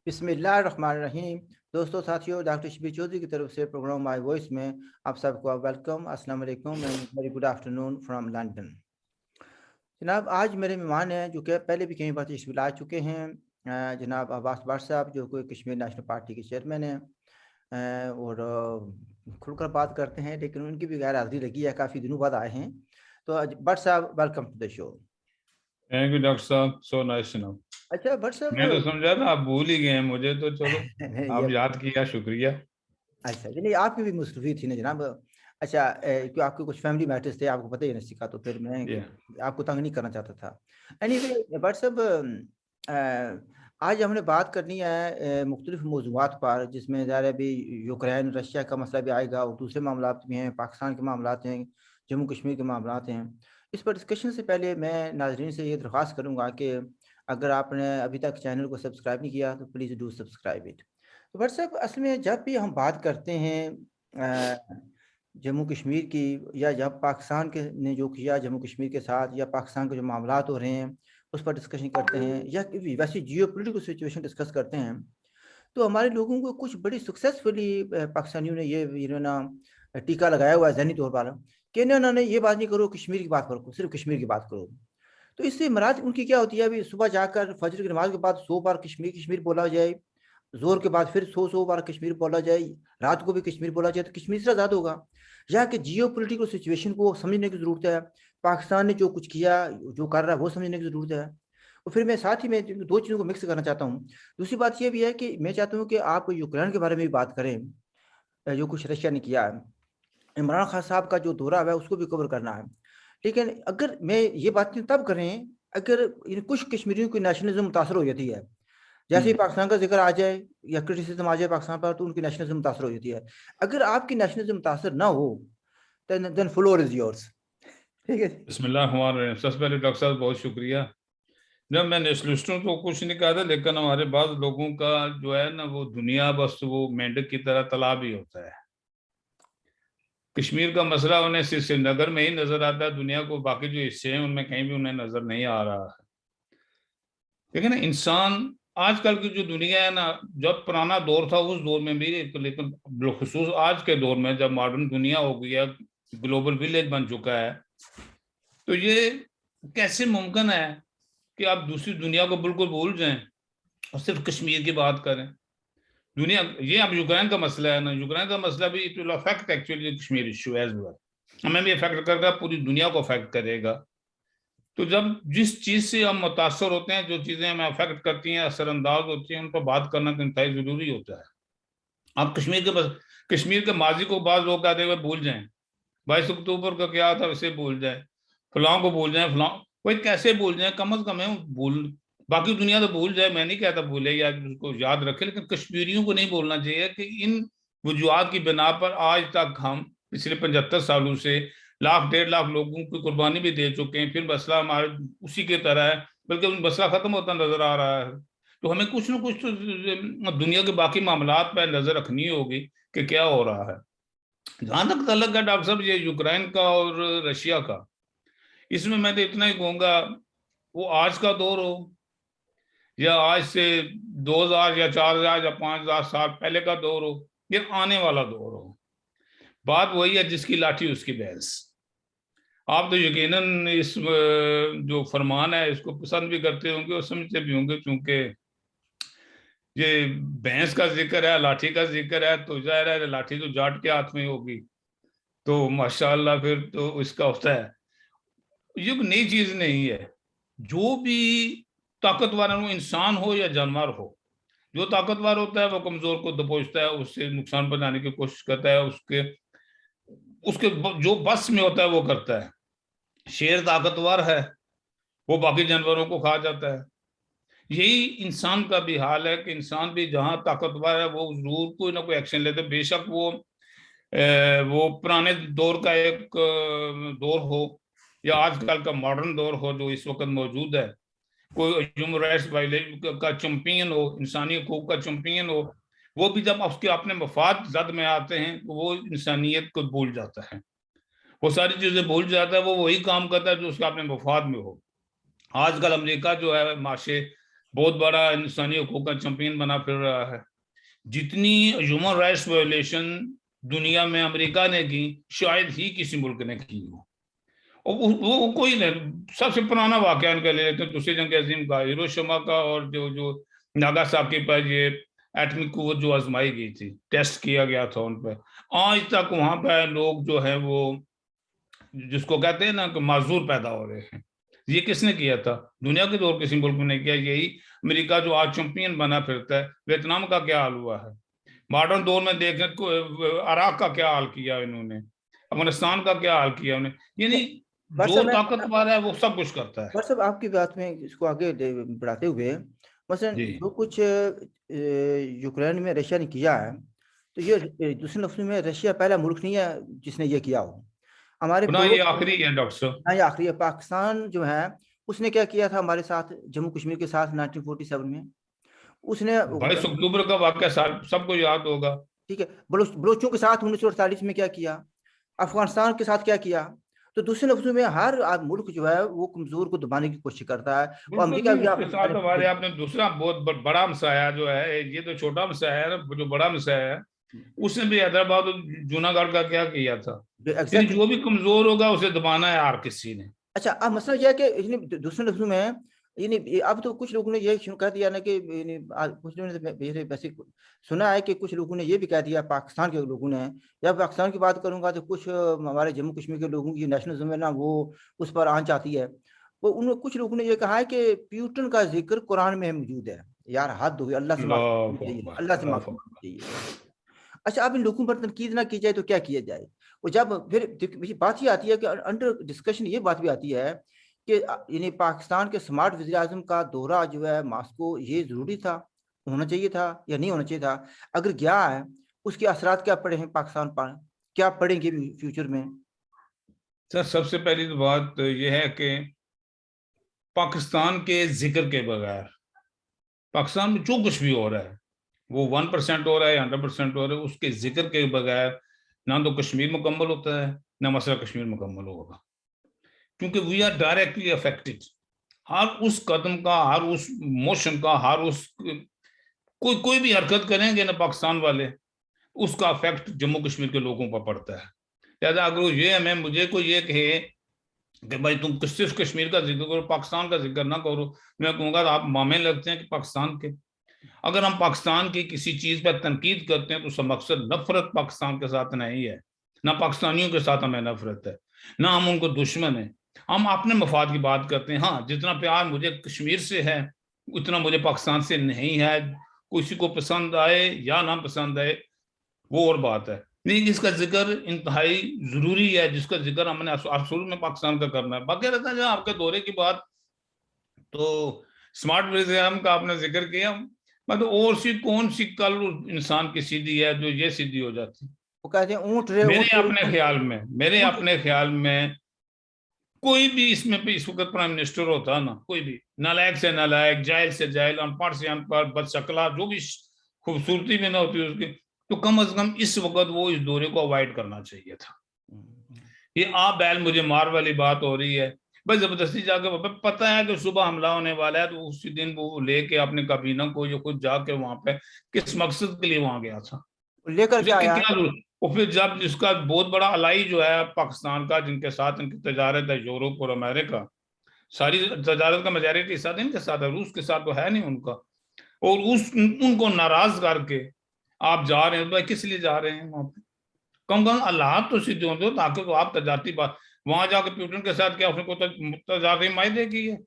बिस्मिल्लाहिर्रहमानिर्रहीम। दोस्तों साथियों, डॉक्टर शबीर चौधरी की तरफ से प्रोग्राम माई वॉइस में आप सबको वेलकम, अस्सलाम वालेकुम and very good afternoon from London. जनाब, आज मेरे मेहमान हैं जो कि पहले भी कई बार तशरीफ ला चुके हैं। जनाब अब्बास भट्ट साहब जो कोई कश्मीर नेशनल पार्टी के चेयरमैन हैं, और खुलकर बात करते हैं, लेकिन उनकी भी गैर हाजिरी लगी है, काफ़ी दिनों बाद आए हैं। तो भट्ट साहब, welcome to the show. Thank you doctor साहब, सो नाइस टू नो। अच्छा भट्ट साहब, मैं तो समझा था आप भूल ही गए हैं मुझे, तो चलो ये आप याद किया, शुक्रिया। अच्छा जी, नहीं आपकी भी मसरूफी थी ना जनाब। अच्छा, क्यों आपके कुछ फैमिली मैटर्स थे, आपको पता ही है नसी का, तो फिर मैं ये आपको तंग नहीं करना चाहता था। एनीवे बट सब, आज हमने बात करनी है मुख्तलिफ मौज़ूआत पर, जिसमें ज़ाहिर है अभी यूक्रेन रशिया का मसला भी आएगा और दूसरे मामलात भी हैं, पाकिस्तान के मामलात हैं, जम्मू कश्मीर के मामलात हैं। इस पर डिस्कशन से पहले मैं नाज़रीन से ये दरख्वास्त करूँगा कि अगर आपने अभी तक चैनल को सब्सक्राइब नहीं किया तो प्लीज़ डू सब्सक्राइब इट। तो व्हाट्सएप असल में जब भी हम बात करते हैं जम्मू कश्मीर की, या जब पाकिस्तान के ने जो किया जम्मू कश्मीर के साथ, या पाकिस्तान के जो मामलात हो रहे हैं उस पर डिस्कशन करते हैं, या वैसे जियो पोलिटिकल सिचुएशन डिस्कस करते हैं, तो हमारे लोगों को कुछ बड़ी सक्सेसफुली पाकिस्तानियों ने ये ना टीका लगाया हुआ है जहनी तौर पर, कि ना ना नहीं, ये बात नहीं करो, कश्मीर की बात करो, सिर्फ कश्मीर की बात करो। तो इससे मुराद उनकी क्या होती है? अभी सुबह जाकर फजर की नमाज के बाद 100 बार कश्मीर कश्मीर बोला जाए, ज़ोर के बाद फिर 100 बार कश्मीर बोला जाए, रात को भी कश्मीर बोला जाए, तो कश्मीर से आज़ाद होगा? यहाँ के जियो पोलिटिकल सिचुएशन को समझने की ज़रूरत है। पाकिस्तान ने जो कुछ किया, जो कर रहा है, वो समझने की ज़रूरत है। और फिर मैं साथ ही में दो चीज़ों को मिक्स करना चाहता हूँ। दूसरी बात ये भी है कि मैं चाहता हूँ कि आप यूक्रेन के बारे में भी बात करें, जो कुछ रशिया ने किया है। इमरान खान साहब का जो दौरा है उसको भी कवर करना है। लेकिन अगर मैं ये बातें तब करें अगर इन कुछ कश्मीरियों की नेशनलिज्म मुतासर हो जाती है। जैसे ही पाकिस्तान का जिक्र आ जाए या क्रिटिसिज्म आ जाए पाकिस्तान पर, तो उनकी नेशनलिज्म मुतासर हो जाती है। अगर आपकी नेशनलिज्म मुतासर ना हो, देन फ्लोर इज योर्स। ठीक है जी। बिस्मिल्लाह। सबसे पहले डॉक्टर साहब बहुत शुक्रिया। जब मैं नेशनलिस्टों तो कुछ नहीं कहा था, लेकिन हमारे बाद लोगों का जो है ना, वो दुनिया बस वो मेंढक की तरह तालाब ही होता है। कश्मीर का मसला उन्हें सिर्फ श्रीनगर में ही नजर आता है, दुनिया को बाकी जो हिस्से हैं उनमें कहीं भी उन्हें नजर नहीं आ रहा है। लेकिन इंसान आजकल की जो दुनिया है ना, जब पुराना दौर था उस दौर में भी, लेकिन बिलखुसूस आज के दौर में जब मॉडर्न दुनिया हो गई है, ग्लोबल विलेज बन चुका है, तो ये कैसे मुमकिन है कि आप दूसरी दुनिया को बिल्कुल भूल जाएं और सिर्फ कश्मीर की बात करें? दुनिया, ये अब यूक्रेन का मसला है ना, यूक्रेन का मसला भी it will affect actually Kashmir issue as well. हमें भी अफेक्ट करेगा, पूरी दुनिया को अफेक्ट करेगा। तो जब जिस चीज से हम मुतासर होते हैं, जो चीजें हमें अफेक्ट करती हैं, असरअंदाज होती हैं, उन पर बात करना इंतहाई जरूरी होता है। आप कश्मीर के बस कश्मीर के माजी को बाद लोग कहते हुए भूल जाएं, 22 अक्टूबर का क्या था उसे भूल जाए, फलां को भूल जाए, फलां कोई कैसे भूल जाए, कम अज कम है भूल। बाकी दुनिया तो भूल जाए, मैं नहीं कहता भूले या उसको याद रखे, लेकिन कश्मीरियों को नहीं भूलना चाहिए कि इन वजूहत की बिना पर आज तक हम पिछले 75 सालों से लाख 1.5 लाख लोगों की कुर्बानी भी दे चुके हैं, फिर मसला हमारे उसी की तरह है, बल्कि मसला खत्म होता नजर आ रहा है। तो हमें कुछ ना कुछ तो दुनिया के बाकी मामलात पर नजर रखनी होगी कि क्या हो रहा है। जहां तक तल्लक है डॉक्टर साहब ये यूक्रेन का और रशिया का, इसमें मैं तो इतना ही कहूंगा, वो आज का दौर हो या आज से 2000 या 4000 या 5000 साल पहले का दौर हो, ये आने वाला दौर हो, बात वही है, जिसकी लाठी उसकी भैंस। आप तो यकीनन इस जो फरमान है इसको पसंद भी करते होंगे और समझते भी होंगे, क्योंकि ये भैंस का जिक्र है, लाठी का जिक्र है, तो जाहिर है लाठी तो जाट के हाथ में होगी, तो माशाल्लाह फिर तो इसका होता है। ये कोई नई चीज नहीं है। जो भी ताकतवर है, वो इंसान हो या जानवर हो, जो ताकतवर होता है वो कमजोर को दबोचता है, उससे नुकसान पहुंचाने की कोशिश करता है, उसके उसके जो बस में होता है वो करता है। शेर ताकतवर है, वो बाकी जानवरों को खा जाता है। यही इंसान का भी हाल है कि इंसान भी जहां ताकतवर है वो जरूर कोई ना कोई एक्शन लेते हैं। बेशक वो पुराने दौर का एक दौर हो या आजकल का मॉडर्न दौर हो जो इस वक्त मौजूद है, कोई ह्यूमन राइट्स वायलेशन का चैंपियन हो, इंसानी हकूक का चैंपियन हो, वो भी जब उसके अपने मफाद जद में आते हैं तो वो इंसानियत को भूल जाता है, वो सारी चीजें भूल जाता है, वो वही काम करता है जो उसके अपने मफाद में हो। आजकल अमेरिका जो है माशे बहुत बड़ा इंसानी हकूक का चैंपियन बना फिर रहा है। जितनी ह्यूमन राइट्स वायलेशन दुनिया में अमेरिका ने की, शायद ही किसी मुल्क ने की हो। और वो कोई नहीं, सबसे पुराना वाकया इनका ले लेते हैं, दूसरी जंग अजीम का, हिरोशिमा का, और जो जो नागासाकी पर ये एटमिक कुव्वत जो आजमाई गई थी, टेस्ट किया गया था उन पर, आज तक वहां पर लोग जो है वो जिसको कहते हैं ना कि माजूर पैदा हो रहे हैं। ये किसने किया था? दुनिया के और किसी मुल्क ने किया? यही अमेरिका जो आज चैंपियन बना फिरता है। वियतनाम का क्या हाल हुआ है? मॉडर्न दौर में देखें, इराक का क्या हाल किया इन्होंने, अफगानिस्तान का क्या हाल किया उन्हें। यानी जो ताकतवर है वो सब कुछ करता है। साहब आपकी बात में इसको आगे बढ़ाते हुए, मसलन जो कुछ यूक्रेन में रशिया ने किया है, तो ये दूसरे लफ्ज़ों में रशिया पहला मुल्क नहीं है जिसने ये किया हो। हमारे ये आखिरी है डॉक्टर साहब। हाँ, ये आखिरी है। पाकिस्तान जो है उसने क्या किया था हमारे साथ, जम्मू कश्मीर के साथ 1947 में उसने 22 अक्टूबर का वाकया सबको याद होगा। ठीक है, बलोचों के साथ 1948 में क्या किया, अफगानिस्तान के साथ क्या किया। तो दूसरे लफ्ज़ों में हर मुल्क जो है वो कमजोर को दबाने की कोशिश करता है। और अमेरिका भी इसके साथ हमारे आपने दूसरा बहुत बड़ा मसाया जो है, ये तो छोटा मसाया है ना, जो बड़ा मसाया है उसने भी हैदराबाद और जूनागढ़ का क्या किया था। जो भी कमजोर होगा उसे दबाना है हर किसी ने। अच्छा, अब मसला यह है कि दूसरे लफ्ज़ों में अब तो कुछ लोगों ने ये कह दिया ना कि कुछ लोगों ने वैसे सुना है कि कुछ लोगों ने ये भी कह दिया, पाकिस्तान के लोगों ने, या पाकिस्तान की बात करूंगा तो कुछ हमारे जम्मू कश्मीर के लोगों की नेशनलिज्म है ना, वो उस पर आंच आती है। वो उन कुछ लोगों ने ये कहा है कि प्यूटन का जिक्र कुरान में मौजूद है। यार हद हो गई, अल्लाह से माफी चाहिए, अल्लाह से माफी चाहिए। अच्छा, अब इन लोगों पर तनकीद ना की जाए तो क्या किया जाए? और जब फिर बात ये आती है कि अंडर डिस्कशन ये बात भी आती है कि यानी पाकिस्तान के स्मार्ट वज़ीर आज़म का दौरा जो है मॉस्को, ये ज़रूरी था, होना चाहिए था या नहीं होना चाहिए था? अगर गया है, उसके असरात क्या पड़े हैं पाकिस्तान पर? क्या पड़ेंगे फ्यूचर में? सर, सबसे पहली तो बात यह है कि पाकिस्तान के जिक्र के बगैर पाकिस्तान में जो कुछ भी हो रहा है, वो 1% हो रहा है, 100% हो रहा है, उसके जिक्र के बगैर ना तो कश्मीर मुकम्मल होता है, ना मसला कश्मीर मुकम्मल होगा। क्योंकि वी आर डायरेक्टली अफेक्टेड। हर उस कदम का, हर उस मोशन का, हर उस कोई भी हरकत करेंगे ना पाकिस्तान वाले, उसका इफेक्ट जम्मू कश्मीर के लोगों पर पड़ता है। लिहाजा अगर ये हमें मुझे कोई ये कहे कि भाई तुम सिर्फ कश्मीर का जिक्र करो, पाकिस्तान का जिक्र ना करो, मैं कहूँगा आप मामे लगते हैं कि पाकिस्तान के। अगर हम पाकिस्तान की किसी चीज पर तनकीद करते हैं तो उसका मकसद नफरत पाकिस्तान के साथ नहीं है, ना पाकिस्तानियों के साथ हमें नफरत है, ना हम उनको दुश्मन है। हम अपने मफाद की बात करते हैं। हाँ, जितना प्यार मुझे कश्मीर से है उतना मुझे पाकिस्तान से नहीं है। किसी को पसंद आए या ना पसंद आए वो और बात है, लेकिन इसका जिक्र इंतहाई जरूरी है, जिसका जिक्र हमने असूल में पाकिस्तान का करना है। बाकी रहता है जो आपके दौरे की बात, तो स्मार्ट म्यूजियम का आपने जिक्र किया, मतलब और सी कौन सी कल इंसान की सीधी है जो ये सीधी हो जाती? वो कहते हैं ऊँट मेरे अपने ख्याल में कोई भी इसमें भी इस वक्त प्राइम मिनिस्टर होता ना, कोई भी नालायक से नालायक, जाहिल से जाहिल, अनपढ़ से अनपढ़, बदशकला, जो भी खूबसूरती में ना होती उसकी, तो कम से कम इस वक्त वो इस दौरे को अवॉइड करना चाहिए था। ये आप बैल मुझे मार वाली बात हो रही है, बस जबरदस्ती जाके, पता है कि सुबह हमला होने वाला है, तो उसी दिन वो लेके अपने काबीना को जो खुद जाके वहां पे किस मकसद के लिए वहां गया था, लेकर क्या आया? और फिर जब जिसका बहुत बड़ा अलाई जो है पाकिस्तान का, जिनके साथ इनकी तजारत है, यूरोप और अमेरिका, सारी तजारत का मेजॉरिटी साथ इनके साथ है, रूस के साथ तो है नहीं उनका, और उनको नाराज करके आप जा रहे हैं, भाई किस लिए जा रहे हैं वहां पे? कम अल्लाह तो सीधे होते हो ताकि तो आप तजारती बात, वहां जाकर प्यूटन के साथ क्या उसने कोई तजारती मायदे की है,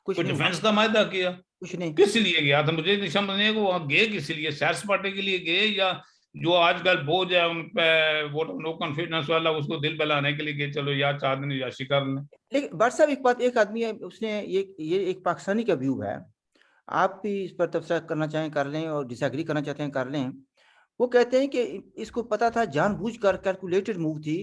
कोई डिफेंस का मायदा किया? कुछ नहीं। किस लिए गया था? मुझे नहीं समझ नहीं, वहां गए किस लिए? सैर सपाटे के लिए गए, या जो आजकल बोझ है उन पे वो नो कॉन्फिडेंस वाला, उसको दिल बहलाने के लिए गए, चलो यार 4 दिन याशी कर लें। लेकिन बात साहब एक बात, एक आदमी है उसने ये एक पाकिस्तानी का व्यू है, आप भी इस पर तबसरा करना चाहें कर लें और डिसएग्री करना चाहते हैं कर लें। वो कहते हैं कि इसको पता था, जानबूझकर कैलकुलेटेड मूव थी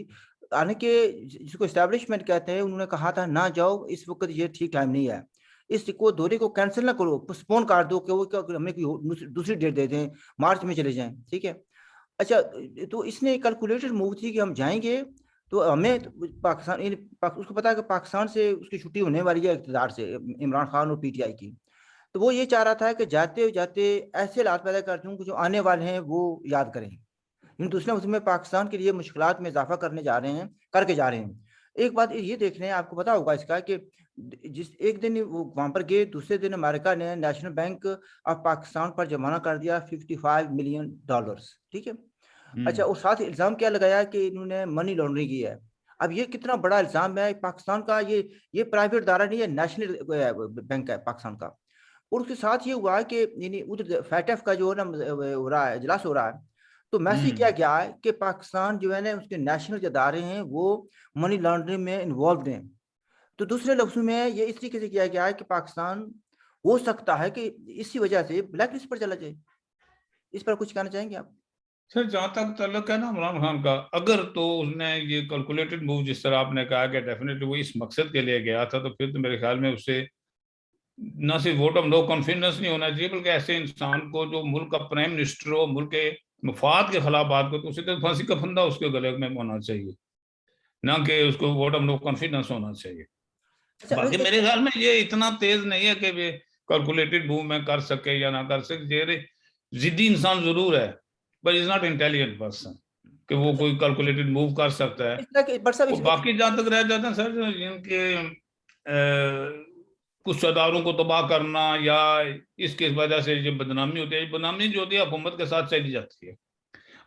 आने के, जिसको एस्टैब्लिशमेंट कहते हैं, उन्होंने कहा था ना जाओ इस वक्त, ये ठीक टाइम नहीं है, इसको दौरे को कैंसिल ना करो, पोस्टपोन कर दो, कि वो हमें कोई दूसरी डेट दे दें, मार्च में चले जाएं, ठीक है। अच्छा, तो इसने कैलकुलेटेड मूव थी कि हम जाएंगे तो हमें उसको पता है कि पाकिस्तान से उसकी छुट्टी होने वाली है, इक़्तिदार से, इमरान खान और पीटीआई की। تو وہ یہ چاہ رہا تھا کہ جاتے جاتے ایسے حالات پیدا کرتے ہوں کہ جو آنے والے ہیں وہ یاد کریں. دوسرے اس میں پاکستان کے لیے مشکلات میں اضافہ کرنے جا رہے ہیں, کر کے جا رہے ہیں. ایک بات یہ دیکھ رہے ہیں, آپ کو پتا ہوگا اس کا کہ جس ایک دن وہ وہاں پر گئے, دوسرے دن امریکہ نے نیشنل بینک آف پاکستان پر جرمانہ کر دیا $55 ملین. ٹھیک ہے. اچھا, اور ساتھ الزام کیا لگایا کہ انہوں نے منی لانڈرنگ کی ہے. اب یہ کتنا بڑا الزام ہے پاکستان کا, یہ پرائیویٹ ادارہ نہیں ہے, نیشنل بینک ہے پاکستان کا. اور اس کے ساتھ یہ ہوا کہ یعنی ادھر فیٹف کا جو ہے نا ہو رہا ہے, اجلاس ہو رہا ہے, تو میسج کیا گیا ہے کہ پاکستان جو ہے نا اس کے نیشنل جو ادارے ہیں وہ منی لانڈرنگ میں انوالوڈ ہیں. تو دوسرے لفظوں میں یہ اس طریقے سے کیا گیا ہے کہ پاکستان ہو سکتا ہے کہ اسی وجہ سے بلیک لسٹ پر چلا جائے. اس پر کچھ کہنا چاہیں گے آپ؟ سر جہاں تک تعلق ہے نا عمران خان کا, اگر تو اس نے یہ کیلکولیٹڈ موو جس طرح آپ نے کہا کہ ڈیفینیٹلی وہ اس مقصد کے لیے گیا تھا, تو پھر تو میرے خیال میں اس سے نہ صرف ووٹ آف نو کانفیڈنس نہیں ہونا چاہیے, بلکہ ایسے انسان کو جو ملک کا پرائم منسٹر ہو, ملک کے مفاد کے خلاف بات کرو, تو اسے تو پھانسی کا پھندا اس کے گلے میں ہونا چاہیے, نہ کہ اس کو ووٹ آف نو کانفیڈنس ہونا چاہیے. باقی میرے خیال میں یہ اتنا تیز نہیں ہے کہ یہ کیلکولیٹڈ موو میں کر سکے یا نہ کر سکے. یہ ضدی انسان ضرور ہے, but is not intelligent person کہ وہ کوئی کیلکولیٹڈ موو کر سکتا ہے. باقی جہاں تک رہ جاتے ہیں سر, ان کے کچھ اداروں کو تباہ کرنا یا اس کی وجہ سے جو بدنامی ہوتی ہے, بدنامی جو ہوتی ہے حکومت کے ساتھ چلی جاتی ہے.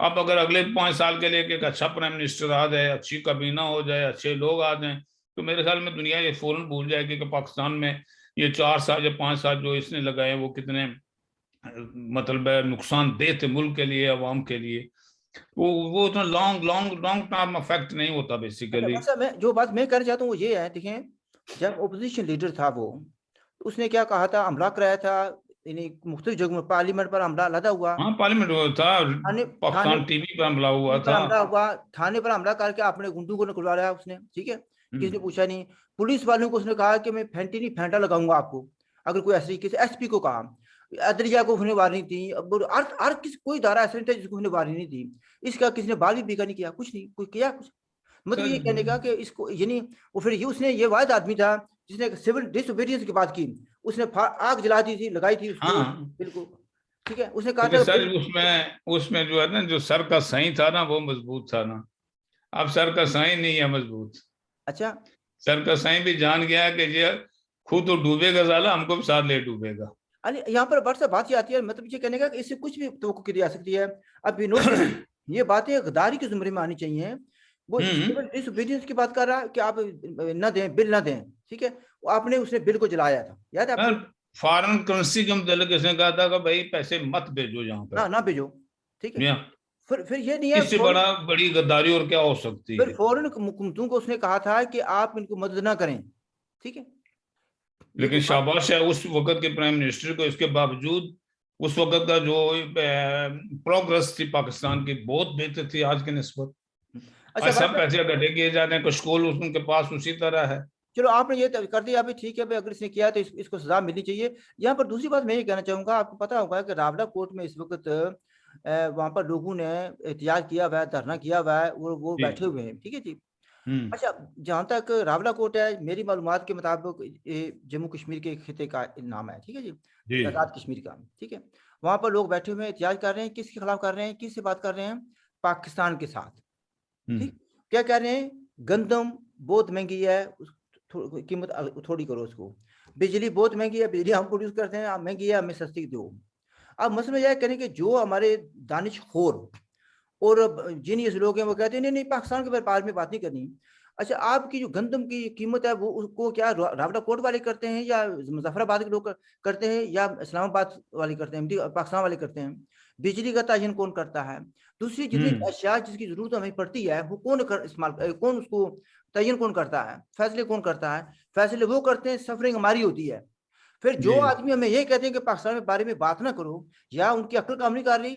اب اگر اگلے 5 سال کے لیے ایک اچھا پرائم منسٹر آ جائے, اچھی کابینہ ہو جائے, اچھے لوگ آ جائیں, تو میرے خیال میں دنیا یہ فوراً بھول جائے گی کہ پاکستان میں یہ 4 سال یا 5 سال جو اس نے لگائے وہ کتنے مطلب نقصان دہ تھے ملک کے لیے, عوام کے لیے. وہ اتنا لانگ ٹرم افیکٹ نہیں ہوتا بیسیکلی. جو بات میں کرنا چاہتا ہوں وہ یہ ہے, دیکھیں جب اپوزیشن لیڈر تھا وہ, اس نے کیا کہا تھا, حملہ کرایا تھا, یعنی مختلف جگہوں میں پارلیمنٹ پر حملہ لدا ہوا. ہاں پارلیمنٹ تھا, پاکستان ٹی وی پر حملہ ہوا تھا, تھانے پر حملہ کر کے اپنے گنڈوں کو نکلوا رہا اس نے. ٹھیک ہے, کسی نے پوچھا نہیں. پولیس والوں کو اس نے کہا کہ میں پھینٹی نہیں پھینٹا لگاؤں گا آپ کو, اگر کوئی ایسے کسی ایس پی کو کہا. عدلیہ کو اس نے وارننگ تھی, ہر کوئی ادارہ ایسا نہیں تھا جس کو اس نے وارننگ نہیں تھی. اس کا کسی نے بال بھی بیکا نہیں کیا, کچھ نہیں کوئی کیا کچھ. مطلب یہ کہنے کا کہ اس کو یعنی وہ پھر اس نے یہ واحد آدمی تھا جس نے سول ڈس اوبیڈینس کی بات کی. اس نے آگ جلا دی تھی, لگائی تھی اس کو, بالکل ٹھیک ہے. اس نے کہا تھا سر اس میں جو ہے نا, جو سر کا سائیں تھا نا وہ مضبوط تھا نا. اب سر کا سائیں نہیں ہے مضبوط. اچھا, سر کا سائیں بھی جان گیا کہ یہ خود تو ڈوبے گا سالا, ہم کو بھی ساتھ لے ڈوبے گا. یہاں پر بات سے بات یہ آتی ہے, مطلب یہ کہنے کا کہ اس سے کچھ بھی توقع کی جا سکتی ہے. اب یہ باتیں غداری کے زمرے میں آنی چاہیے. وہ ڈس اوبیڈینس کی بات کر رہا کہ آپ نہ دیں, بل نہ دیں. ٹھیک ہے, آپ نے اس نے بل کو جلایا تھا, یاد ہے آپ کو؟ فارن کرنسی کے متعلق اس نے کہا تھا کہ بھائی پیسے مت بھیجو یہاں پہ, نہ بھیجو. ٹھیک ہے, پھر یہ نہیں ہے, اس سے بڑی غداری اور کیا ہو سکتی ہے. پھر فورن حکومتوں کو اس نے کہا تھا کہ آپ ان کو مدد نہ کریں. ٹھیک ہے, لیکن شاباش ہے اس وقت کے پرائم منسٹر کو, اس کے باوجود اس وقت کا جو پروگرس تھی پاکستان کی بہت بہتر تھی آج کے نسبت. اچھا, سب پیسے اکٹھے کیے جاتے ہیں, کشکول ان کے پاس اسی طرح ہے. چلو آپ نے یہ کر دیا ابھی, ٹھیک ہے, اگر اس نے کیا تو اس کو سزا ملنی چاہیے. یہاں پر دوسری بات میں یہ کہنا چاہوں گا, آپ کو پتا ہوگا کہ راولہ کوٹ میں اس وقت وہاں پر لوگوں نے احتجاج کیا ہوا ہے, دھرنا کیا ہوا ہے, اور وہ بیٹھے ہوئے ہیں. ٹھیک ہے جی. اچھا, جہاں تک راولہ کوٹ ہے, میری معلومات کے مطابق جموں کشمیر کے خطے کا نام ہے. ٹھیک ہے جی, آزاد کشمیر کا. ٹھیک ہے, وہاں پر لوگ بیٹھے ہوئے ہیں, احتجاج کر رہے ہیں. کس کے خلاف کر رہے ہیں, کس سے بات کر رہے ہیں؟ پاکستان کے ساتھ. ٹھیک, کیا کہہ رہے ہیں؟ گندم بہت مہنگی ہے, قیمت تھوڑی کرو اس کو. بجلی بہت مہنگی ہے, بجلی ہم پروڈیوس کرتے ہیں, مہنگی ہے, ہمیں سستی دو. اب مسئلہ یہ کریں کہ جو ہمارے دانش خور اور جینیس لوگ ہیں وہ کہتے ہیں نہیں پاکستان کے بارے میں بات نہیں کرنی. اچھا, آپ کی جو گندم کی قیمت ہے وہ اس کو کیا راولہ کوٹ والے کرتے ہیں, یا مظفر آباد کے لوگ کرتے ہیں, یا اسلام آباد والے کرتے ہیں, پاکستان والے کرتے ہیں؟ بجلی کا تعین کون کرتا ہے؟ دوسری جتنی اشیاء جس کی ضرورت ہمیں پڑتی ہے وہ کون استعمال, کون اس کو تعین کون کرتا ہے؟ فیصلے کون کرتا ہے؟ فیصلے وہ کرتے ہیں, سفرنگ ہماری ہوتی ہے. پھر جو آدمی ہمیں یہ کہتے ہیں کہ پاکستان کے بارے میں بات نہ کرو, یا ان کی عقل کام نہیں کر رہی,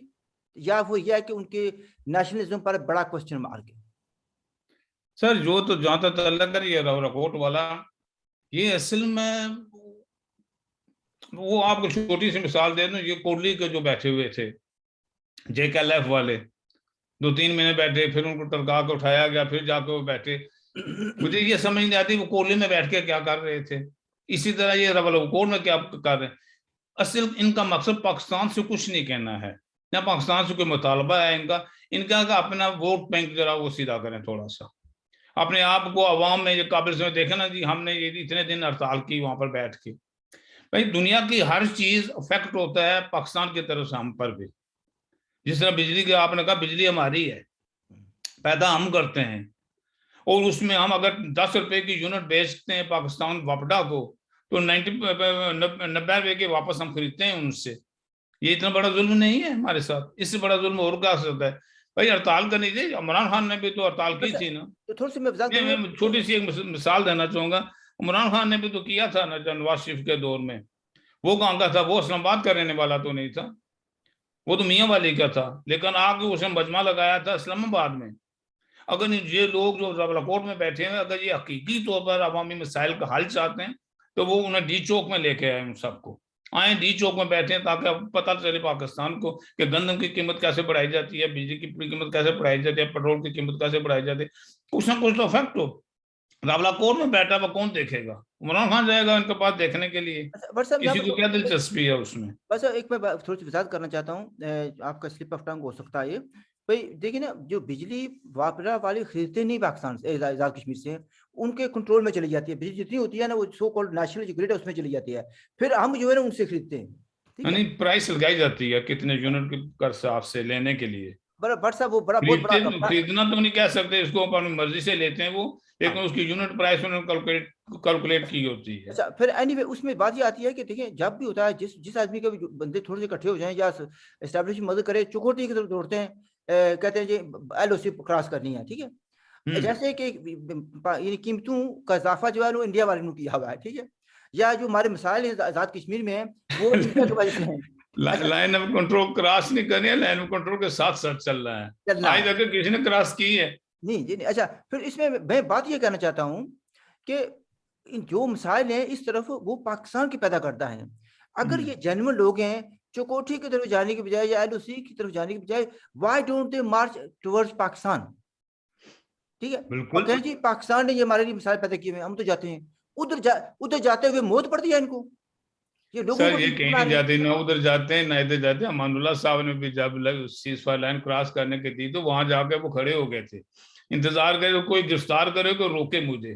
یا وہ یہ ہے کہ ان کے نیشنلزم پر بڑا کوسچن مارک ہے. سر جو تو جہاں تک تعلق ہے یہ راولہ کوٹ والا, یہ اصل میں وہ آپ کو چھوٹی سی مثال دے دوں, یہ کوٹلی کے جو بیٹھے ہوئے تھے جے کے ایل ایف والے, 2-3 مہینے بیٹھے, پھر ان کو ٹرکا کے اٹھایا گیا, پھر جا کے وہ بیٹھے. مجھے یہ سمجھ نہیں آتی وہ کوٹلی میں بیٹھ کے کیا کر رہے تھے. اسی طرح یہ راولہ کوٹ میں کیا کر رہے ہیں. असल इनका मकसद पाकिस्तान से कुछ नहीं कहना है, ना पाकिस्तान से कोई मुतालबा है इनका अपना वोट बैंक जरा वो सीधा करें, थोड़ा सा अपने आप को अवाम में जो काबिल से देखे ना जी, हमने ये इतने दिन हड़ताल की वहां पर बैठ के। भाई दुनिया की हर चीज अफेक्ट होता है पाकिस्तान की तरफ से हम पर भी। जिस तरह बिजली की आपने कहा, बिजली हमारी है, पैदा हम करते हैं, और उसमें हम अगर 10 रुपए की यूनिट बेचते हैं पाकिस्तान वापडा को, तो 90 रुपए के वापस हम खरीदते हैं उनसे। ये इतना बड़ा जुल्म नहीं है हमारे साथ, इससे बड़ा जुल्म और क्या सकता है? भाई हड़ताल करनी थी, इमरान खान ने भी तो हड़ताल की थी ना। तो थोड़ी सी मैं वजाहत करूंगा। मैं छोटी सी एक मिसाल देना चाहूंगा, इमरान खान ने भी तो किया था ना नवाज शरीफ के दौर में। वो कहाँ का था? वो इस्लामाबाद का रहने वाला तो नहीं था, वो तो मियाँ वाली का था, लेकिन आके उसने मजमा लगाया था इस्लामाबाद में। अगर ये लोग जो रावलाकोट में बैठे हैं, अगर ये हकीकी तौर पर अवामी मसाइल का हल चाहते हैं, तो वो उन्हें डी चौक में लेके आए, उन सबको आए डी चौक में बैठे, ताकि अब पता चले पाकिस्तान को कि गंदम की कीमत कैसे बढ़ाई जाती है, बिजली की कीमत कैसे बढ़ाई जाती है, पेट्रोल की कीमत कैसे बढ़ाई जाती है। कुछ ना कुछ तो इफेक्ट हो। रावलाकोट में बैठा हुआ कौन देखेगा? इमरान खान जाएगा उनके पास देखने के लिए? अच्छा बट साहब यहाँ किसी को क्या पर दिलचस्पी है उसमें? बस एक मैं थोड़ी सी वजाहत करना चाहता हूँ, आपका स्लिप ऑफ टंग हो सकता है ये। भाई देखिए ना, जो बिजली वापरा वाले खरीदते नहीं पाकिस्तान से, आजाद कश्मीर से, उनके कंट्रोल में चली जाती है बिजली, जितनी होती है ना वो सो कॉल्ड नेशनल जो ग्रिड है उसमें चली जाती है, फिर हम जो है ना उनसे खरीदते हैं, ठीक है। यानी प्राइस लगाई जाती है कितने यूनिट के कर से आपसे लेने के लिए। बट साहब वो बड़ा बहुत खरीदते बड़ा खरीदना तो नहीं कह सकते, इसको अपनी मर्जी से लेते हैं वो, लेकिन हाँ। उसकी यूनिट प्राइस उन्होंने कैलकुलेट की होती है। अच्छा फिर एनीवे उसमें बात ये आती है कि देखिए जब भी होता है, जिस जिस आदमी के भी जो बंदे थोड़े से इकट्ठे हो जाएं या एस्टेब्लिश मदद करे, चुकौती की तरफ दौड़ते हैं, कहते हैं जी LOC क्रॉस करनी है, ठीक है। जैसे कि ये कीमतों का इजाफा जो है वो इंडिया वाले ने किया हुआ है, ठीक है, या जो हमारे मसाइल आजाद कश्मीर में है वो इंडिया की वजह से है। अच्छा लाइन ऑफ कंट्रोल क्रॉस नहीं करनी है, लाइन ऑफ कंट्रोल के साथ साथ चल रहा है। चलना आज है, तक किसी ने क्रॉस की है? नहीं जी नहीं। अच्छा फिर इसमें मैं बात ये कहना चाहता हूँ कि इन जो मिसाइल हैं इस तरफ वो पाकिस्तान की पैदा करता है। अगर ये जेन्युइन लोग हैं, चौकोठी की तरफ जाने की बजाय या LOC की तरफ जाने की बजाय, why don't they March towards Pakistan, ठीक है, और बिल्कुल कहें जी पाकिस्तान ने ये हमारे लिए मिसाइल पैदा किए हुए, हम तो जाते हैं उधर जाते हुए मौत पड़ती है इनको, ये लोगों सर, को ये ठीक कहीं बना नहीं रहे हैं। जाते, ना उधर जाते हैं ना इधर जाते हैं। अमानुल्लाह साहब ने भी जब सीज फायर लाइन क्रॉस करने की दी, तो वहां जाके वो खड़े हो गए थे, इंतजार करे कोई गिरफ्तार करे, कोई रोके मुझे।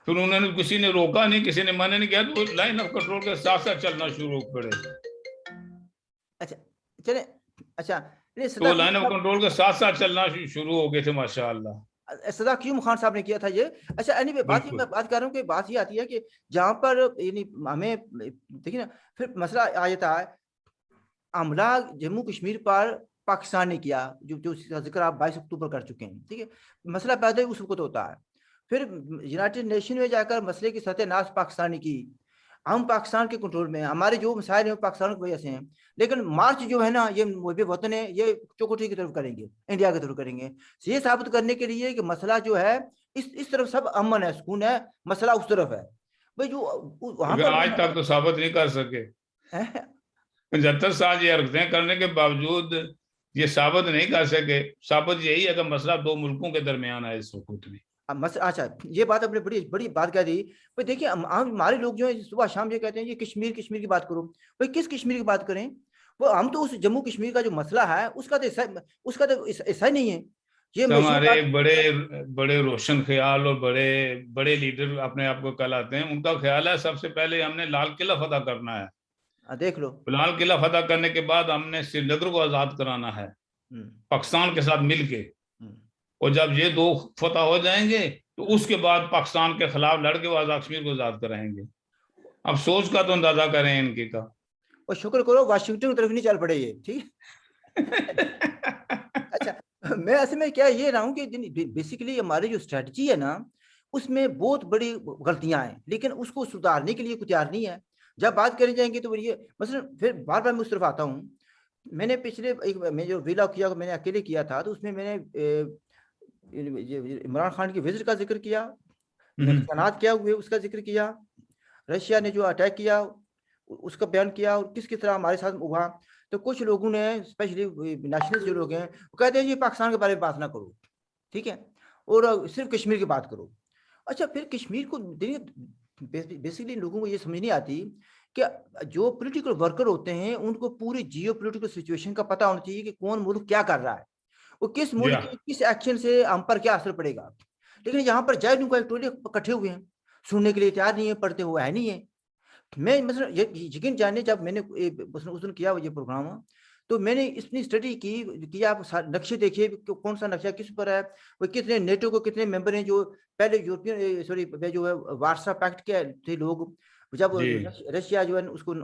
फिर उन्होंने, किसी ने रोका नहीं, किसी ने मना नहीं किया, तो लाइन ऑफ कंट्रोल के साथ साथ चलना शुरू पड़े। अच्छा चले। अच्छा नहीं, तो लाइन ऑफ कंट्रोल के साथ साथ चलना शुरू हो गए थे, माशाअल्लाह। सदा क्यूम खान साहब ने किया था ये। अच्छा एनीवे बात ये मैं बिल्कुल। बात कर रहा हूँ कि बात ये आती है कि जहां पर यानी हमें देखिए ना, फिर मसला आ जाता है, हमला जम्मू कश्मीर पर पाकिस्तान ने किया, जो जो जिक्र आप 22 अक्टूबर कर चुके हैं, ठीक है, मसला पैदा ही उस वक्त होता है। फिर यूनाइटेड नेशन में जाकर मसले की सत्यानाश पाकिस्तान ने की, हम पाकिस्तान के कंट्रोल में हैं, हमारे जो मसाइल हैं पाकिस्तान की वजह से हैं, लेकिन मार्च जो है ना ये मुझे वतन है, ये चौकोठी की तरफ करेंगे, इंडिया की तरफ करेंगे, ये साबित करने के लिए कि मसला जो है इस तरफ सब अमन है, सुकून है, मसला उस तरफ है। भाई जो वहां लेकिन पर आज तक तो साबित नहीं कर सके। 75 साल ये हरकतें करने के बावजूद ये साबित नहीं कर सके। साबित यही है कि मसला दो मुल्कों के दरमियान है इस वक्त भी। अच्छा ये बात आपने बड़ी बड़ी बात कह दी। भाई देखिए हमारे लोग जो है सुबह शाम ये कहते हैं ये कश्मीर कश्मीर की बात करो। भाई किस कश्मीर की बात करें? वो हम तो उस जम्मू कश्मीर का जो मसला है उसका तो ऐसा ही नहीं है। ये तो हमेशा हमारे बात बड़े बड़े रोशन ख्याल और बड़े बड़े लीडर अपने आप को कहलाते हैं, उनका ख्याल है सबसे पहले हमने लाल किला फतह करना है। देख लो। लाल किला फतह करने के बाद हमने श्रीनगर को आजाद कराना है हम्म, पाकिस्तान के साथ मिलके। हम्म। और जब ये दो फतह हो जाएंगे, तो उसके बाद पाकिस्तान के खिलाफ लड़के वो आजाद कश्मीर को आजाद कराएंगे। अब सोच का तो अंदाजा करें इनकी का। और शुक्र करो वाशिंगटन की तरफ नहीं चल पड़े ये, ठीक अच्छा मैं ऐसे में क्या ये रहा हूँ कि बेसिकली हमारी जो स्ट्रेटजी है ना उसमें बहुत बड़ी गलतियां हैं, लेकिन उसको सुधारने के लिए कुछ तैयार नहीं है। जब बात करी जाएंगी तो ये मसलन फिर बार बार मैं उस तरफ आता हूँ। मैंने पिछले एक मैं जो विला किया मैंने अकेले किया था, तो उसमें मैंने इमरान खान की विजिट का जिक्र किया, नुकसानात क्या हुए उसका जिक्र किया, रशिया ने जो अटैक किया उसका बयान किया, और किस तरह हमारे साथ हुआ। तो कुछ लोगों ने स्पेशली नेशनल जो लोग हैं वो कहते हैं ये पाकिस्तान के बारे में बात ना करो, ठीक है, और सिर्फ कश्मीर की बात करो। अच्छा फिर कश्मीर को बेसिकली लोगों को ये समझ नहीं आती کہ جو پولیٹیکل ورکر ہوتے ہیں ان کو پوری جیو پولیٹیکل سچویشن کا پتہ ہونا چاہیے کہ کون ملک کیا کر رہا ہے، وہ کس ملک کے کس ایکشن سے ہم پر کیا اثر پڑے گا. لیکن یہاں پر جج ٹولے اکٹھے ہوئے ہیں، سننے کے لیے تیار نہیں ہے، پڑھتے ہوئے ہے نہیں ہے. میں مثلا یقین جاننے جب میں نے اس دن کیا یہ پروگرام، تو میں نے اتنی اسٹڈی کی آپ نقشے دیکھیے کون سا نقشہ کس پر ہے، وہ کتنے نیٹو کو کتنے ممبر ہیں جو پہلے یورپین سوری جو ہے وارسا پیکٹ کے تھے لوگ، جب رشیا جو ہے اس کو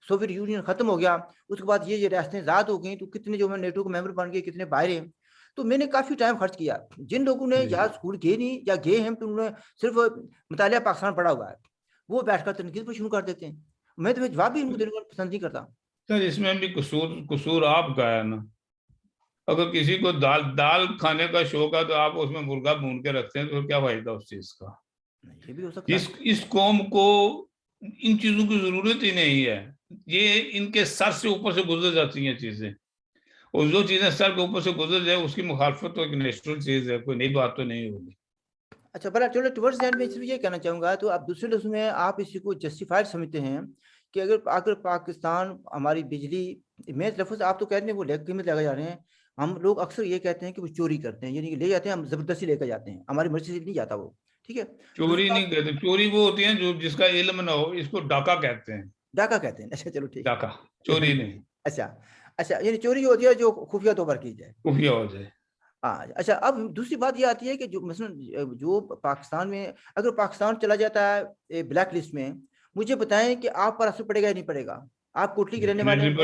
سوویت یونین ختم ہو گیا اس کے بعد یہ ریاستیں آزاد ہو گئیں تو کتنے جو ہے نیٹو کے ممبر بن گئے، کتنے باہر ہیں. تو میں نے کافی ٹائم خرچ کیا. جن لوگوں نے یا اسکول گئے نہیں یا گئے ہیں تو انہوں نے صرف مطالعہ پاکستان پڑھا ہوا ہے، وہ بیٹھ کر تنقید پر شروع کر دیتے ہیں. میں تو جواب بھی ان کو دینے کو پسند نہیں کرتا. سر اس میں بھی قصور آپ کا ہے نا. اگر کسی کو دال کھانے کا شوق ہے تو آپ اس میں مرغا بھون کے رکھتے ہیں تو کیا فائدہ اس چیز کا. یہ بھی ہو سکتا ہے. اس قوم کو ان چیزوں کی ضرورت ہی نہیں ہے، یہ ان کے سر سے اوپر سے گزر جاتی ہیں چیزیں، اور جو چیزیں سر کے اوپر سے گزر جائے اس کی مخالفت تو ایک نیچرل چیز ہے، کوئی نئی بات تو نہیں ہوگی. اچھا بڑا چلو ٹورڈز اینڈ میں صرف یہ کہنا چاہوں گا، تو آپ دوسرے لفظ میں آپ اسی کو جسٹیفائڈ سمجھتے ہیں کہ اگر پاکستان ہماری بجلی میں لفظ آپ تو کہہ رہے ہیں وہ قیمت لگا جا رہے ہیں، ہم لوگ اکثر یہ کہتے ہیں کہ وہ چوری کرتے ہیں، یعنی کہ لے جاتے ہیں، ہم زبردستی لے کر جاتے ہیں، ہماری مرضی سے نہیں جاتا وہ. ٹھیک ہے، چوری نہیں کہتے، چوری وہ ہوتی ہیں جو جس کا علم نہ ہو، اس کو ڈاکہ کہتے ہیں. ڈاکہ کہتے ہیں. اچھا چلو ٹھیک. ڈاکہ چوری نہیں. اچھا یعنی چوری ہوتی ہے جو خفیہ طور پر کی جائے، خفیہ ہو جائے. اچھا اب دوسری بات یہ آتی ہے کہ جو مثلا جو پاکستان میں اگر پاکستان چلا جاتا ہے بلیک لسٹ میں، مجھے بتائیں کہ آپ پر اثر پڑے گا یا نہیں پڑے گا؟ آپ کوٹلی کے رہنے والے ہیں،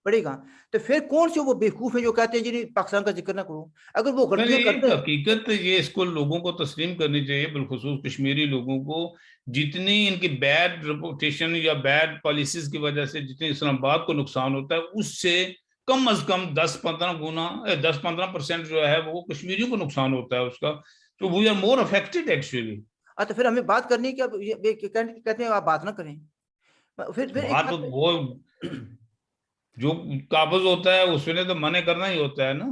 پڑے گا. تو پھر کون سے وہ بیوقوف ہیں جو کہتے ہیں جی پاکستان کا ذکر نہ کرو؟ اگر وہ غلطیاں کرتے ہیں، حقیقت یہ اس کو لوگوں کو تسلیم کرنی چاہیے، بالخصوص کشمیری لوگوں کو. جتنی ان کی بیڈ ریپوٹیشن یا بیڈ پالیسیز کی وجہ سے جتنی اسلام آباد کو نقصان ہوتا ہے، اس سے کم از کم 10-15% جو ہے وہ کشمیریوں کو نقصان ہوتا ہے اس کا. تو we are more affected actually. تو پھر ہمیں بات کرنی کہ اب کہتے ہیں آپ بات نہ کریں. بات وہ جو قابض ہوتا ہے اس نے تو منع کرنا ہی ہوتا ہے نا.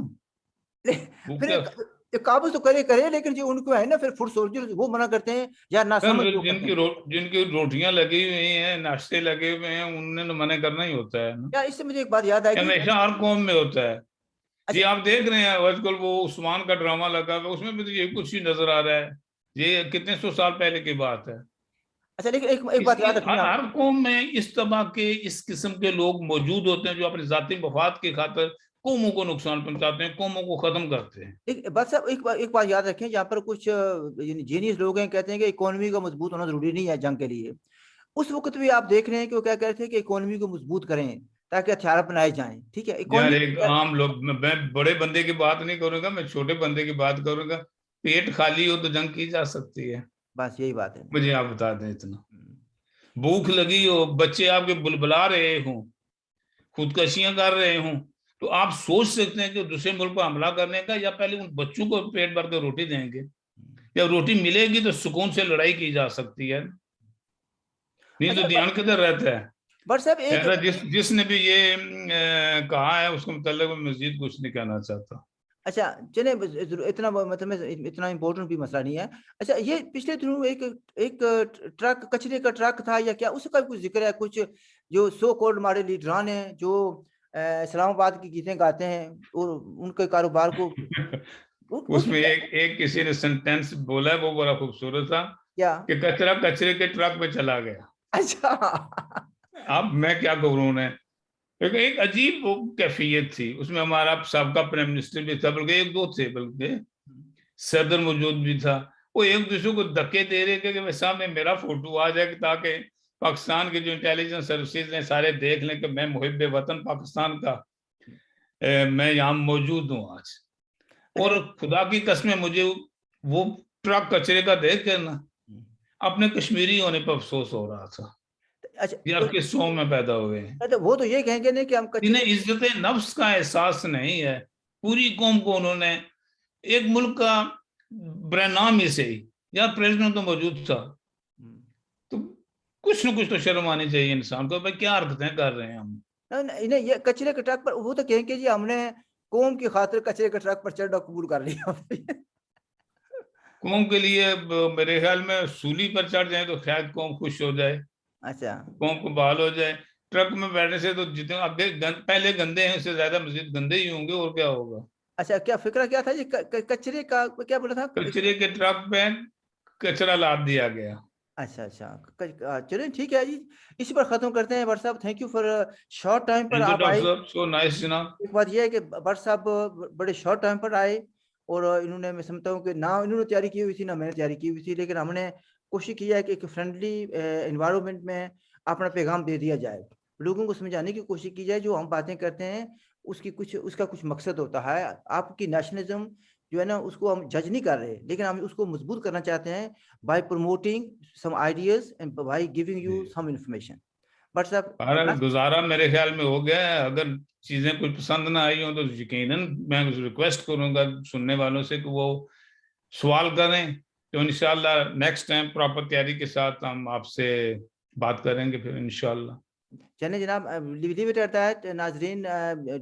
پھر قابض تو کرے لیکن جو ان کو ہے نا پھر فوڈ سولجر وہ منع کرتے ہیں یا نہ سمجھ لوگ کرتے ہیں. جن کی روٹیاں لگی ہوئی ہیں، ناشتے لگے ہوئے ہیں، انہوں نے منع کرنا ہی ہوتا ہے نا. اس سے مجھے ایک بات یاد آئی، ہمیشہ ہر قوم میں ہوتا ہے. جی آپ دیکھ رہے ہیں آج کل وہ عثمان کا ڈرامہ لگا ہوا، اس میں بھی تو یہی کچھ ہی نظر آ رہا ہے. یہ کتنے 100 سال پہلے کی بات ہے. اچھا لیکن ایک بات یاد رکھنا، ہر قوم میں اس طبع کے اس قسم کے لوگ موجود ہوتے ہیں جو اپنی ذاتی مفاد کی خاطر قوموں کو نقصان پہنچاتے ہیں، قوموں کو ختم کرتے ہیں. بس ایک بات یاد رکھیں، جہاں پر کچھ جینیس لوگ ہیں کہتے ہیں کہ اکانومی کا مضبوط ہونا ضروری نہیں ہے جنگ کے لیے. اس وقت بھی آپ دیکھ رہے ہیں کہ وہ کیا کہتے ہیں کہ اکانومی کو مضبوط کریں تاکہ ہتھیار بنائے جائیں. ٹھیک ہے، یار ایک عام لوگ، میں بڑے بندے کی بات نہیں کروں گا، میں چھوٹے بندے کی بات کروں گا. پیٹ خالی ہو تو جنگ کی جا سکتی ہے. بس یہی بات ہے. مجھے آپ بتا دیں اتنا. بھوک لگی ہو، بچے آپ کے بلبلا رہے ہوں، خودکشیاں کر رہے ہوں، تو آپ سوچ سکتے ہیں کہ دوسرے ملک پر حملہ کرنے کا، یا پہلے ان بچوں کو پیٹ بھر کے روٹی دیں گے؟ یا روٹی ملے گی تو سکون سے لڑائی کی جا سکتی ہے، نہیں تو دھیان کدھر رہتا ہے. جس نے بھی یہ کہا ہے اس کو متعلق میں مزید کچھ نہیں کہنا چاہتا. اچھا چلیں، اتنا مطلب اتنا امپورٹنٹ بھی مسئلہ نہیں ہے. اچھا یہ پچھلے دنوں ایک ٹرک، کچرے کا ٹرک تھا یا کیا، اس کا کچھ ذکر ہے؟ کچھ جو سو کولڈ ماڈل لیڈران ہیں جو اسلام آباد کی گیتیں گاتے ہیں اور ان کے کاروبار کو اس میں ایک کسی نے سینٹینس بولا ہے وہ بڑا خوبصورت تھا کیا کہ کچرا کچرے کے ٹرک میں چلا گیا. اچھا اب میں کیا کہوں، نے ایک عجیب وہ کیفیت تھی اس میں. ہمارا سابقہ پرائم منسٹر بھی تھا، بلکہ ایک دو تھے، بلکہ صدر موجود بھی تھا. وہ ایک دوسرے کو دھکے دے رہے تھے کہ سامنے میرا فوٹو آ جائے تاکہ پاکستان کے جو انٹیلیجنس سروسز ہیں سارے دیکھ لیں کہ میں محب وطن پاکستان کا میں یہاں موجود ہوں آج. اور خدا کی قسم مجھے وہ ٹرک کچرے کا دیکھ کر نا اپنے کشمیری ہونے پر افسوس ہو رہا تھا. یہ آپ کس قوم میں پیدا ہوئے ہیں؟ وہ تو یہ کہیں گے نہیں کہ ہم انہیں عزت نفس کا احساس نہیں ہے. پوری قوم کو انہوں نے ایک ملک کا برنام ہی سے ہی، یا پریزیڈنٹ تو موجود تھا، تو کچھ نہ کچھ تو شرم آنی چاہیے انسان کو. بھائی کیا حرکتیں کر رہے ہیں ہم؟ نہیں یہ کچرے کے ٹرک پر وہ تو کہیں گے جی ہم نے قوم کی خاطر کچرے کے ٹرک پر چڑھنا قبول کر لیا. قوم کے لیے میرے خیال میں سولی پر چڑھ جائیں تو شاید قوم خوش ہو جائے. अच्छा قوم کو بحال ہو جائے. ٹرک میں بیٹھنے سے تو جتنے آگے پہلے گندے ہیں اس سے زیادہ مزید گندے ہی ہوں گے, اور کیا ہوگا. اچھا کیا فکرہ کیا تھا جی کچرے کا کیا بولا تھا کچرے کے ٹرک پہ کچرا لاد دیا گیا. اچھا اچھا چلیں ٹھیک ہے جی, اسی پر ختم کرتے ہیں. بٹ صاحب thank you for short time per thank you آپ ڈاکٹر آئے. صاحب, سو نائس جناب. ایک بات یہ ہے کہ بٹ صاحب بڑے شارٹ ٹائم پر آئے, اور انہوں نے, میں سمجھتا ہوں کہ نہ انہوں نے تیاری کی ہوئی تھی نہ میں نے تیاری کی ہوئی تھی, لیکن ہم نے کوشش کی ہے کہ ایک فرینڈلی انوائرمنٹ میں اپنا پیغام دے دیا جائے, لوگوں کو سمجھانے کی کوشش کی جائے. جو ہم باتیں کرتے ہیں اس کا کچھ مقصد ہوتا ہے. آپ کی نیشنلزم جو ہے نا اس کو ہم جج نہیں کر رہے, لیکن ہم اس کو مضبوط کرنا چاہتے ہیں by promoting some ideas and by giving you some information. But صاحب گزارا میرے خیال میں ہو گیا ہے. اگر چیزیں کچھ پسند نہ آئی ہوں تو یقیناً میں ریکویسٹ کروں گا سننے والوں سے کہ وہ سوال کریں, تو انشاءاللہ نیکسٹ ٹائم پراپر تیاری کے ساتھ ہم آپ سے بات کریں گے پھر انشاءاللہ. چلیں جناب, leave it at that. ناظرین,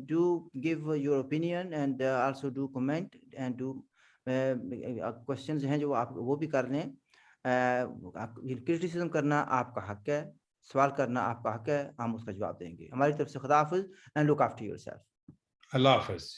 do give your opinion and also do comment and do questions ہیں جو آپ وہ بھی کر لیں. کرٹیسزم کرنا آپ کا حق ہے, سوال کرنا آپ کا حق ہے, ہم اس کا جواب دیں گے. ہماری طرف سے خدا حافظ, and look after yourself. اللہ حافظ.